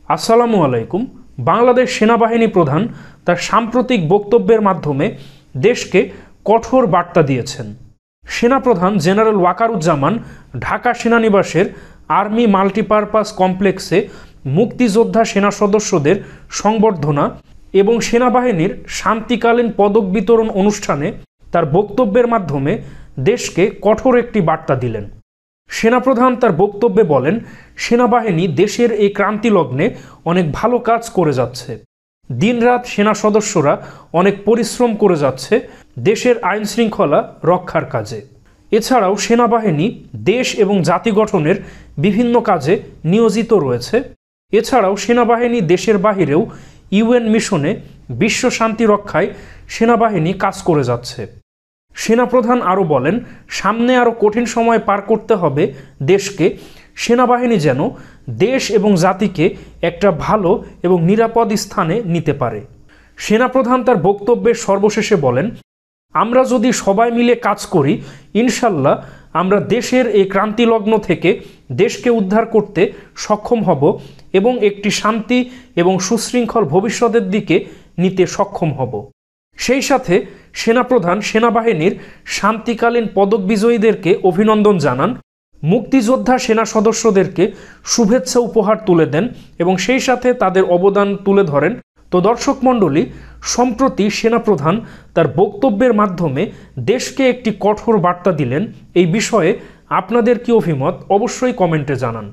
আসসালামু আলাইকুম। বাংলাদেশ সেনাবাহিনী প্রধান তার সাম্প্রতিক বক্তব্যের মাধ্যমে দেশকে কঠোর বার্তা দিয়েছেন। সেনাপ্রধান জেনারেল ওয়াকারুজ্জামান ঢাকা সেনানিবাসের আর্মি মাল্টিপারপাস কমপ্লেক্সে মুক্তিযোদ্ধা সেনা সদস্যদের সংবর্ধনা এবং সেনাবাহিনীর শান্তিকালীন পদক বিতরণ অনুষ্ঠানে তার বক্তব্যের মাধ্যমে দেশকে কঠোর একটি বার্তা দিলেন। সেনাপ্রধান তার বক্তব্যে বলেন, সেনাবাহিনী দেশের এই ক্রান্তিলগ্নে অনেক ভালো কাজ করে যাচ্ছে। দিনরাত সেনা সদস্যরা অনেক পরিশ্রম করে যাচ্ছে দেশের আইন শৃঙ্খলা রক্ষার কাজে। এছাড়াও সেনাবাহিনী দেশ এবং জাতি গঠনের বিভিন্ন কাজে নিয়োজিত রয়েছে। এছাড়াও সেনাবাহিনী দেশের বাহিরেও ইউএন মিশনে বিশ্ব শান্তি রক্ষায় সেনাবাহিনী কাজ করে যাচ্ছে। সেনাপ্রধান আরও বলেন, সামনে আরও কঠিন সময় পার করতে হবে দেশকে। সেনাবাহিনী যেন দেশ এবং জাতিকে একটা ভালো এবং নিরাপদ স্থানে নিতে পারে। সেনাপ্রধান তার বক্তব্যের সর্বশেষে বলেন, আমরা যদি সবাই মিলে কাজ করি, ইনশাল্লাহ আমরা দেশের এই ক্রান্তিলগ্ন থেকে দেশকে উদ্ধার করতে সক্ষম হব এবং একটি শান্তি এবং সুশৃঙ্খল ভবিষ্যতের দিকে নিতে সক্ষম হব। সেই সাথে সেনাপ্রধান সেনাবাহিনীর শান্তিকালীন পদক বিজয়ীদেরকে অভিনন্দন জানান, মুক্তিযোদ্ধা সেনা সদস্যদেরকে শুভেচ্ছা উপহার তুলে দেন এবং সেই সাথে তাদের অবদান তুলে ধরেন। তো দর্শক মণ্ডলী, সম্প্রতি সেনাপ্রধান তার বক্তব্যের মাধ্যমে দেশকে একটি কঠোর বার্তা দিলেন। এই বিষয়ে আপনাদের কি অভিমত অবশ্যই কমেন্টে জানান।